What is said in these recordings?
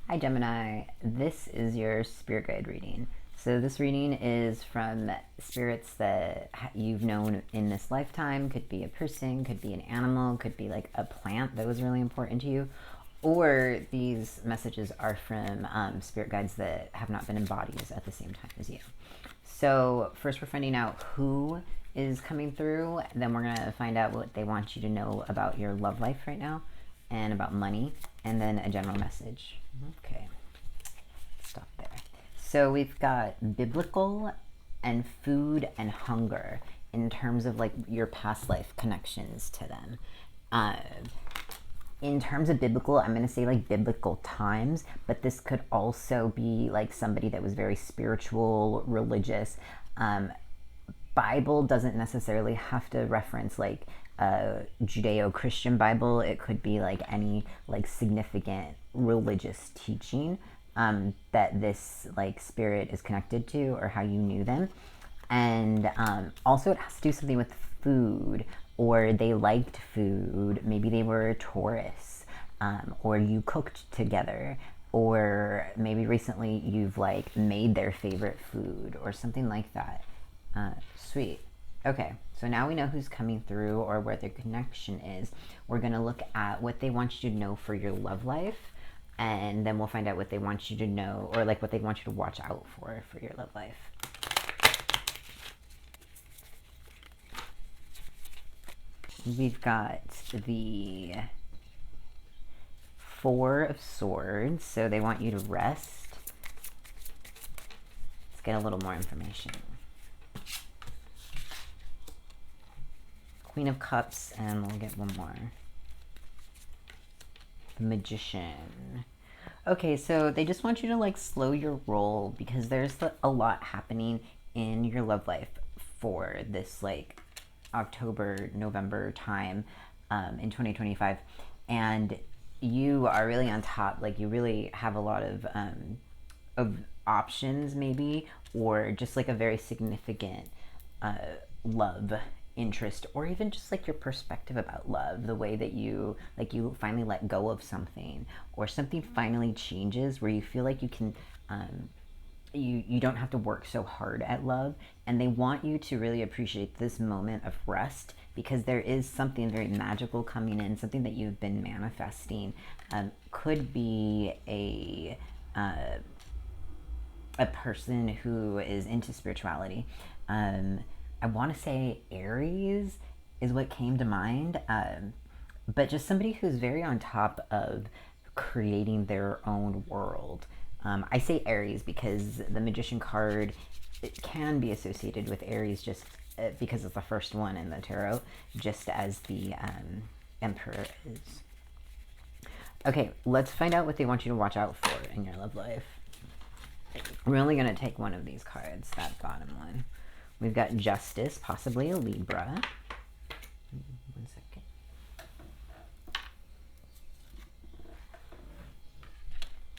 Hi Gemini, this is your spirit guide reading. So this reading is from spirits that you've known in this lifetime. Could be a person, could be an animal, could be like a plant that was really important to you. Or these messages are from spirit guides that have not been in bodies at the same time as you. So first we're finding out who is coming through. Then we're going to find out what they want you to know about your love life right now and about money, and then a general message. Okay, stop there. So we've got biblical and food and hunger in terms of like your past life connections to them. In terms of biblical, I'm going to say like biblical times, but this could also be like somebody that was very spiritual, religious. Bible doesn't necessarily have to reference like a Judeo-Christian Bible. It could be like any like significant religious teaching that this like spirit is connected to, or how you knew them. And also it has to do something with food, or they liked food. Maybe they were tourists, or you cooked together, or maybe recently you've like made their favorite food or something like that. Sweet. Okay, so now we know who's coming through or where their connection is. We're going to look at what they want you to know for your love life, and then we'll find out what they want you to know, or like what they want you to watch out for your love life. We've got the Four of Swords, so they want you to rest. Let's get a little more information. Queen of Cups, and we'll get one more. The Magician. Okay, so they just want you to like slow your roll, because there's a lot happening in your love life for this like October, November time in 2025, and you are really on top. Like you really have a lot of options maybe, or just like a very significant love interest, or even just like your perspective about love, the way that you finally let go of something, or something finally changes where you feel like you can you don't have to work so hard at love. And they want you to really appreciate this moment of rest, because there is something very magical coming in, something that you've been manifesting. Could be a person who is into spirituality. I want to say Aries is what came to mind, but just somebody who's very on top of creating their own world. I say Aries because the Magician card, it can be associated with Aries, just because it's the first one in the tarot, just as the Emperor is. Okay, let's find out what they want you to watch out for in your love life. We're only going to take one of these cards, that bottom one. We've got Justice, possibly a Libra. 1 second.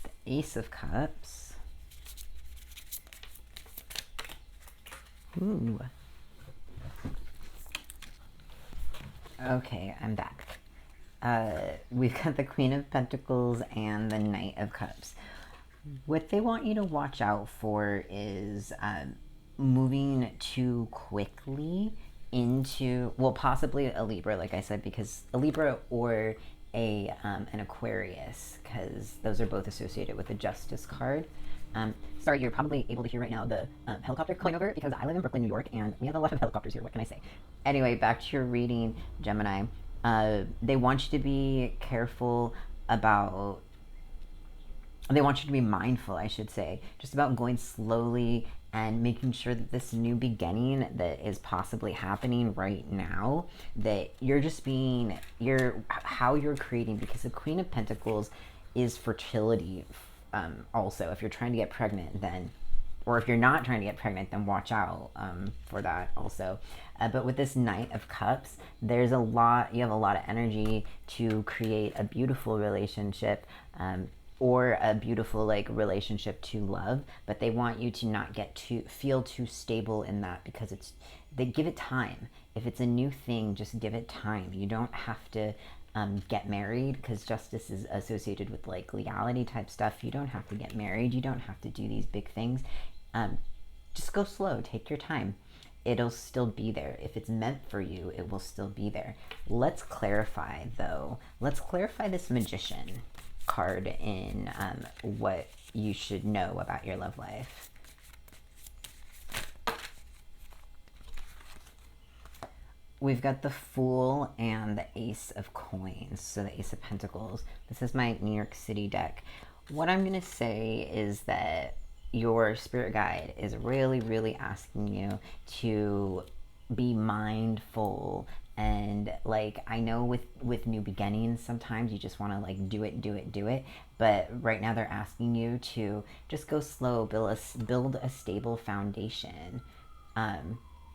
The Ace of Cups. Ooh. Okay, I'm back. We've got the Queen of Pentacles and the Knight of Cups. What they want you to watch out for is moving too quickly into, well, possibly a Libra, like I said, because a Libra or an Aquarius, because those are both associated with the Justice card. Sorry, you're probably able to hear right now the helicopter going over, because I live in Brooklyn, New York, and we have a lot of helicopters here. What can I say? Anyway, back to your reading, Gemini. They want you to be careful about, they want you to be mindful, I should say, just about going slowly and making sure that this new beginning that is possibly happening right now, that you're just being, how you're creating, because the Queen of Pentacles is fertility. Also, if you're trying to get pregnant, then, or if you're not trying to get pregnant, then watch out for that also. But with this Knight of Cups, there's a lot, you have a lot of energy to create a beautiful relationship, or a beautiful like relationship to love, but they want you to not feel too stable in that, because they give it time. If it's a new thing, just give it time. You don't have to get married, because justice is associated with like legality type stuff. You don't have to get married. You don't have to do these big things. Um, just go slow. Take your time. It'll still be there. If it's meant for you, it will still be there. Let's clarify, though. Let's clarify this Magician card in what you should know about your love life. We've got the Fool and the Ace of Coins, so the Ace of Pentacles. This is my New York City deck. What I'm going to say is that your spirit guide is really, really asking you to be mindful. And like, I know with new beginnings, sometimes you just want to like do it. But right now they're asking you to just go slow, build a stable foundation.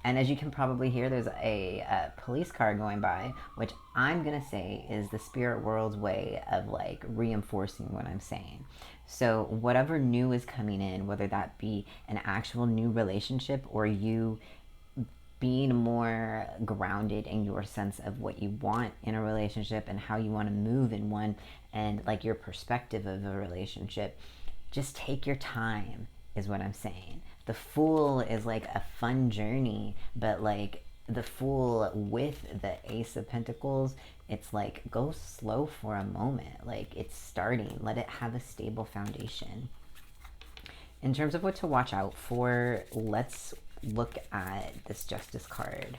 And as you can probably hear, there's a police car going by, which I'm going to say is the spirit world's way of like reinforcing what I'm saying. So whatever new is coming in, whether that be an actual new relationship or you being more grounded in your sense of what you want in a relationship and how you want to move in one, and like your perspective of a relationship, just take your time is what I'm saying. The Fool is like a fun journey, but like the Fool with the Ace of Pentacles, it's like go slow for a moment. Like it's starting. Let it have a stable foundation. In terms of what to watch out for, let's look at this Justice card.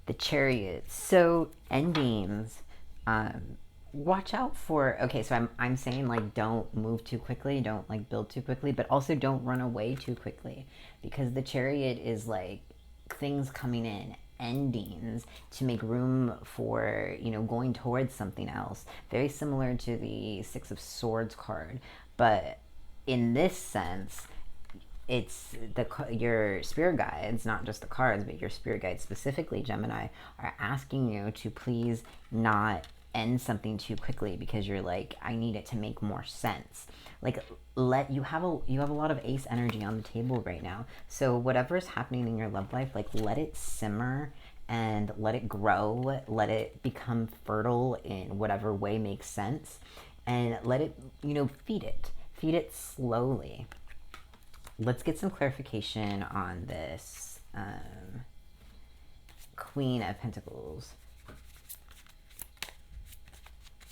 The Chariot. So endings. Watch out for, okay, so I'm saying like don't move too quickly, don't like build too quickly, but also don't run away too quickly, because the Chariot is like things coming in, endings to make room for, you know, going towards something else. Very similar to the Six of Swords card, but in this sense, it's your spirit guides, not just the cards, but your spirit guides specifically, Gemini, are asking you to please not end something too quickly, because you're like, I need it to make more sense. Like, you have a lot of ace energy on the table right now. So whatever is happening in your love life, like let it simmer and let it grow, let it become fertile in whatever way makes sense, and let it, you know, feed it slowly. Let's get some clarification on this Queen of Pentacles.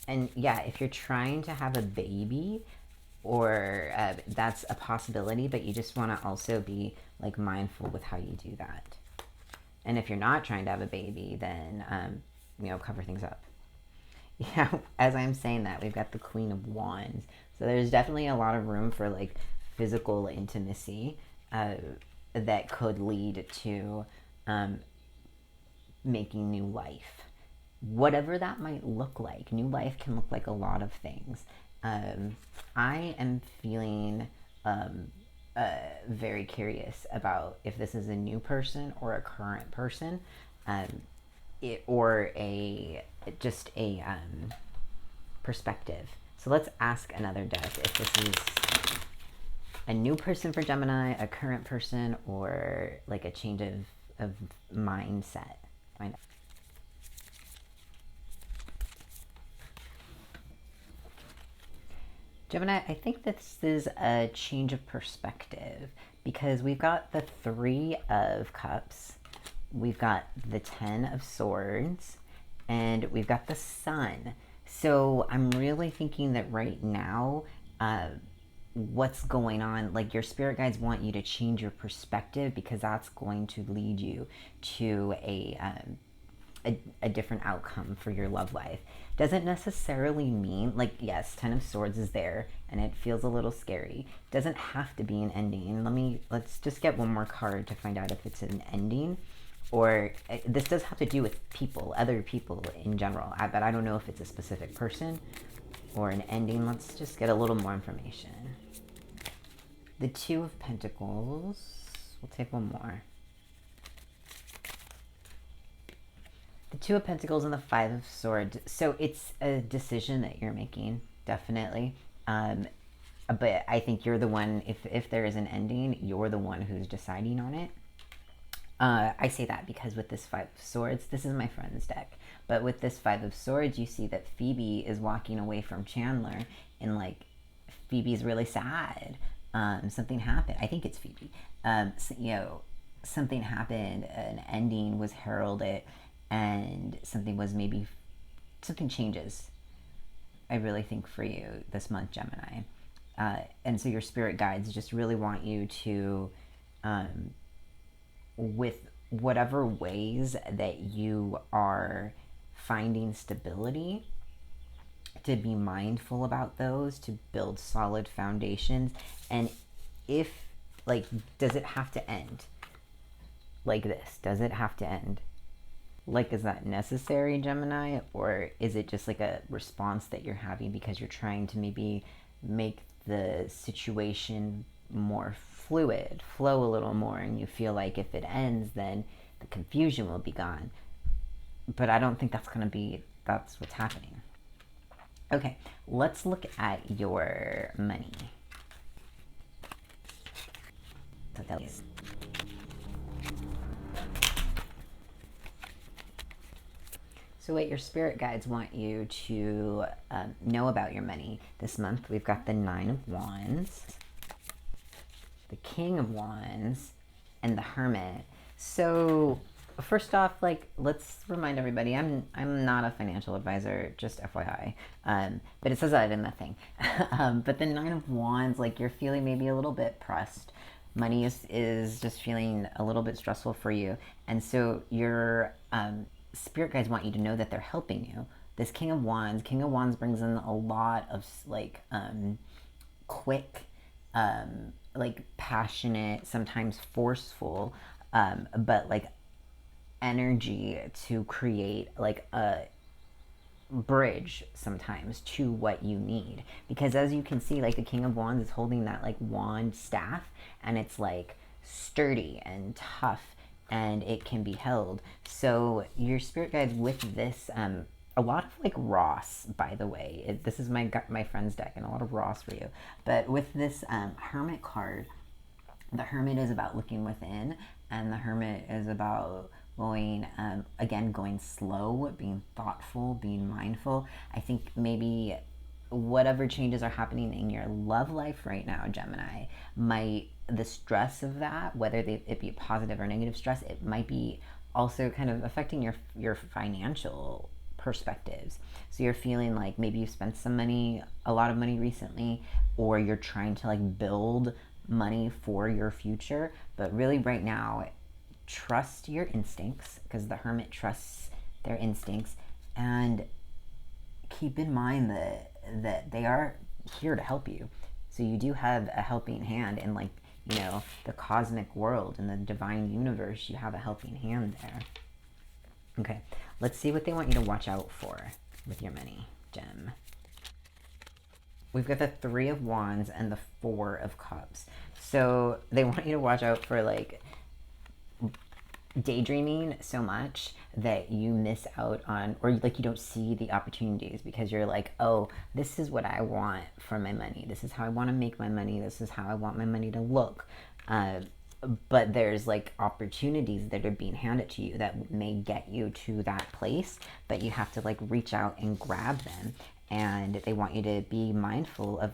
And yeah, if you're trying to have a baby, or that's a possibility, but you just want to also be like mindful with how you do that. And if you're not trying to have a baby, then you know, cover things up. Yeah, as I'm saying that, we've got the Queen of Wands. So there's definitely a lot of room for like physical intimacy that could lead to making new life. Whatever that might look like. New life can look like a lot of things. I am feeling very curious about if this is a new person or a current person, or just a perspective. So let's ask another deck if this is a new person for Gemini, a current person, or like a change of mindset. Gemini, I think this is a change of perspective, because we've got the Three of Cups, we've got the Ten of Swords, and we've got the Sun. So I'm really thinking that right now, what's going on, like your spirit guides want you to change your perspective, because that's going to lead you to a different outcome for your love life. Doesn't necessarily mean, like, yes, Ten of Swords is there and it feels a little scary. Doesn't have to be an ending. Let's just get one more card to find out if it's an ending, or this does have to do with people, other people in general, but I don't know if it's a specific person or an ending. Let's just get a little more information. The Two of Pentacles. We'll take one more. The Two of Pentacles and the Five of Swords. So it's a decision that you're making, definitely. But I think you're the one, if there is an ending, you're the one who's deciding on it. I say that because with this Five of Swords, this is my friend's deck, but with this Five of Swords, you see that Phoebe is walking away from Chandler, and like Phoebe's really sad. Something happened. I think it's Phoebe. So, something happened. An ending was heralded, and something changes. I really think for you this month, Gemini, and so your spirit guides just really want you to, with whatever ways that you are finding stability, to be mindful about those, to build solid foundations. And if, like, does it have to end like this? Does it have to end? Like, is that necessary, Gemini? Or is it just like a response that you're having because you're trying to maybe make the situation more fluid, flow a little more, and you feel like if it ends, then the confusion will be gone? But I don't think that's what's happening. Okay, let's look at your money. So what your spirit guides want you to know about your money this month, we've got the Nine of Wands, the King of Wands, and the Hermit. So first off, like, let's remind everybody, I'm not a financial advisor, just FYI. But it says that in the thing. But the Nine of Wands, like, you're feeling maybe a little bit pressed. Money is just feeling a little bit stressful for you, and so your spirit guides want you to know that they're helping you. This King of Wands brings in a lot of like quick, like passionate, sometimes forceful, but like energy to create like a bridge sometimes to what you need. Because as you can see, like, the King of Wands is holding that like wand staff, and it's like sturdy and tough, and it can be held. So your spirit guides with this, a lot of like Ross, by the way. This is my friend's deck, and a lot of Ross for you. But with this Hermit card, the Hermit is about looking within, and the Hermit is about going slow, being thoughtful, being mindful. I think maybe whatever changes are happening in your love life right now, Gemini, the stress of that, whether it be positive or negative stress, it might be also kind of affecting your financial perspectives. So you're feeling like maybe you spent a lot of money recently, or you're trying to like build money for your future. But really right now, trust your instincts, because the Hermit trusts their instincts, and keep in mind that they are here to help you. So you do have a helping hand in, like, the cosmic world, in the divine universe. You have a helping hand there. Okay, let's see what they want you to watch out for with your money, Gem. We've got the Three of Wands and the Four of Cups. So they want you to watch out for like daydreaming so much that you miss out on, or like you don't see the opportunities, because you're like, oh, this is what I want for my money, this is how I want to make my money, this is how I want my money to look. But there's like opportunities that are being handed to you that may get you to that place, but you have to like reach out and grab them. And they want you to be mindful of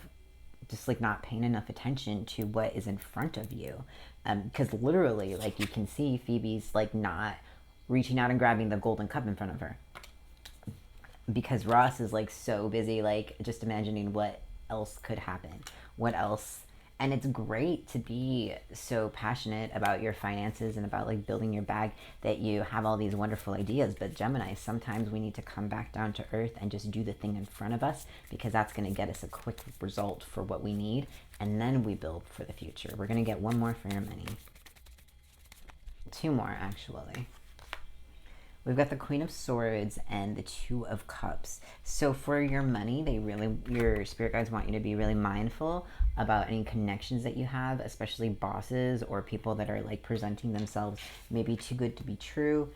just like not paying enough attention to what is in front of you. Because literally, like, you can see Phoebe's like not reaching out and grabbing the golden cup in front of her, because Ross is like so busy, like, just imagining what else could happen, what else. And it's great to be so passionate about your finances and about like building your bag that you have all these wonderful ideas. But Gemini, sometimes we need to come back down to earth and just do the thing in front of us, because that's going to get us a quick result for what we need. And then we build for the future. We're going to get one more for your money. Two more, actually. We've got the Queen of Swords and the Two of Cups. So for your money, your spirit guides want you to be really mindful about any connections that you have, especially bosses or people that are like presenting themselves maybe too good to be true,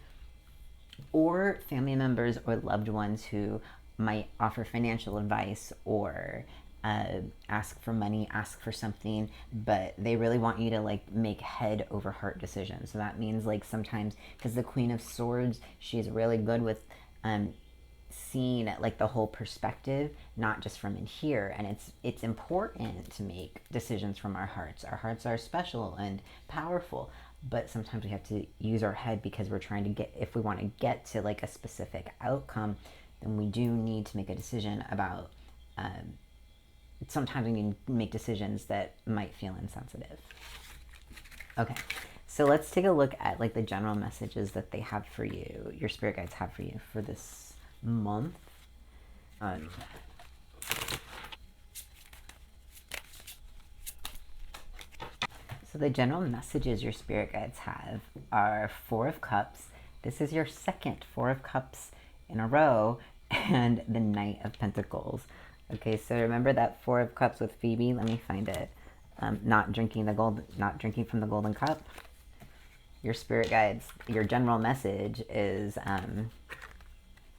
or family members or loved ones who might offer financial advice, or ask for money, ask for something, but they really want you to like make head over heart decisions. So that means like sometimes, because the Queen of Swords, she's really good with seeing like the whole perspective, not just from in here. And it's important to make decisions from our hearts. Our hearts are special and powerful, but sometimes we have to use our head because we're trying to get, if we want to get to like a specific outcome, then we do need to make a decision about sometimes we need to make decisions that might feel insensitive. Okay, so let's take a look at like the general messages that they have for you, your spirit guides have for you for this month. So the general messages your spirit guides have are Four of Cups. This is your second Four of Cups in a row, and the Knight of Pentacles. Okay, so remember that Four of Cups with Phoebe? Let me find it. Not drinking from the golden cup. Your spirit guides, your general message is,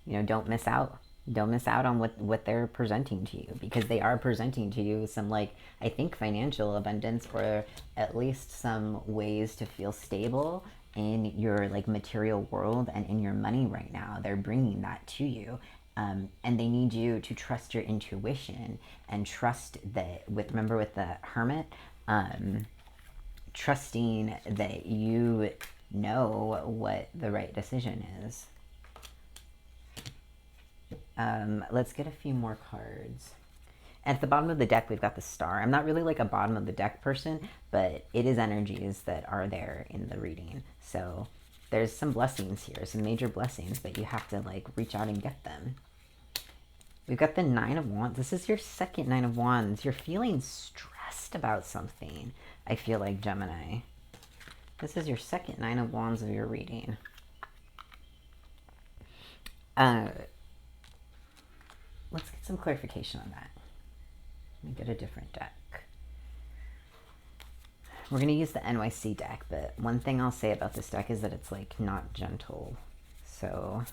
don't miss out. Don't miss out on what they're presenting to you, because they are presenting to you some, like, I think financial abundance, or at least some ways to feel stable in your like material world and in your money right now. They're bringing that to you. And they need you to trust your intuition and trust that remember with the Hermit, trusting that you know what the right decision is. Let's get a few more cards. At the bottom of the deck, we've got the Star. I'm not really like a bottom of the deck person, but it is energies that are there in the reading. So there's some blessings here, some major blessings, but you have to like reach out and get them. We've got the Nine of Wands. This is your second Nine of Wands. You're feeling stressed about something, I feel like, Gemini. This is your second Nine of Wands of your reading. Let's get some clarification on that. Let me get a different deck. We're going to use the NYC deck, but one thing I'll say about this deck is that it's like not gentle. So,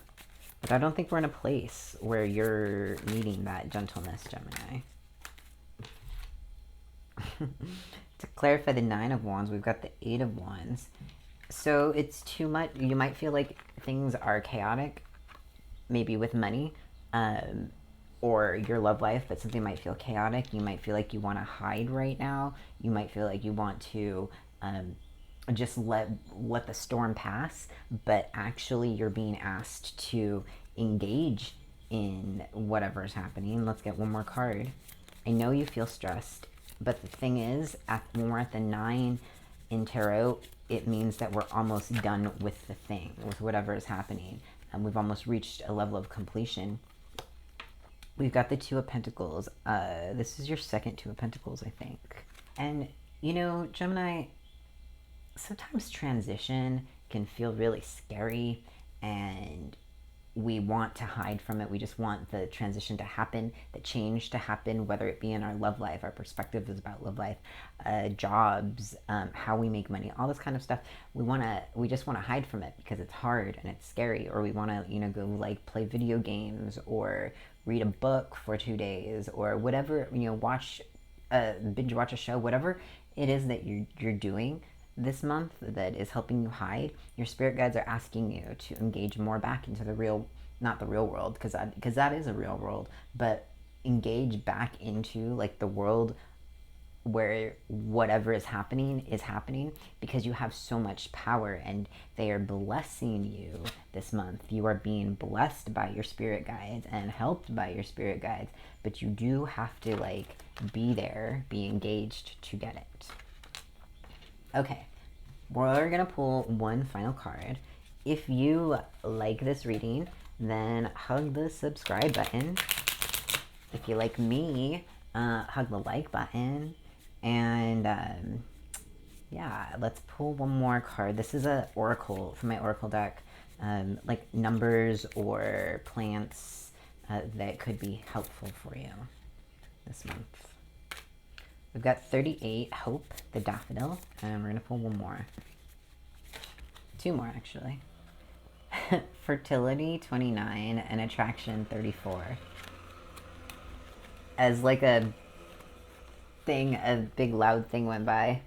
but I don't think we're in a place where you're needing that gentleness, Gemini. To clarify the Nine of Wands, we've got the Eight of Wands. So it's too much. You might feel like things are chaotic, maybe with money, or your love life, but something might feel chaotic. You might feel like you want to hide right now. You might feel like you want to just let the storm pass, but actually you're being asked to engage in whatever is happening. Let's get one more card. I know you feel stressed, but the thing is, when we're at the 9 in tarot, it means that we're almost done with the thing, with whatever is happening, and we've almost reached a level of completion. We've got the Two of Pentacles. This is your second Two of Pentacles, I think. And, Gemini, sometimes transition can feel really scary, and we want to hide from it. We just want the transition to happen, the change to happen, whether it be in our love life, our perspective is about love life, jobs, how we make money, all this kind of stuff. We just want to hide from it because it's hard and it's scary, or we want to, go like play video games or read a book for 2 days or whatever, binge watch a show, whatever it is that you're doing this month that is helping you hide. Your spirit guides are asking you to engage more back into the real, not the real world, because that is a real world, but engage back into like the world where whatever is happening, because you have so much power, and they are blessing you this month. You are being blessed by your spirit guides and helped by your spirit guides, but you do have to like be there, be engaged to get it. Okay, we're gonna pull one final card. If you like this reading, then hug the subscribe button. If you like me, hug the like button. And yeah, let's pull one more card. This is a oracle from my oracle deck, like numbers or plants that could be helpful for you this month. We've got 38, Hope, the daffodil, and we're gonna pull one more. Two more, actually. Fertility, 29, and attraction, 34. As like a thing, a big loud thing went by.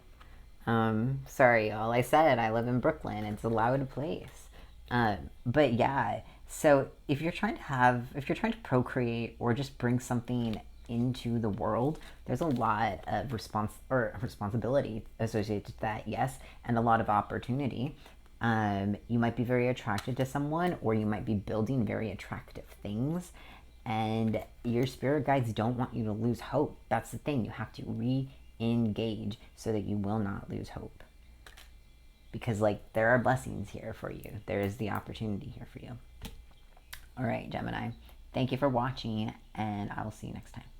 Sorry, y'all. I said I live in Brooklyn. It's a loud place. But yeah, so if you're trying to procreate or just bring something into the world, there's a lot of responsibility associated with that, yes, and a lot of opportunity. You might be very attracted to someone, or you might be building very attractive things, and your spirit guides don't want you to lose hope. That's the thing. You have to re-engage so that you will not lose hope. Because, like, there are blessings here for you. There is the opportunity here for you. All right, Gemini. Thank you for watching, and I will see you next time.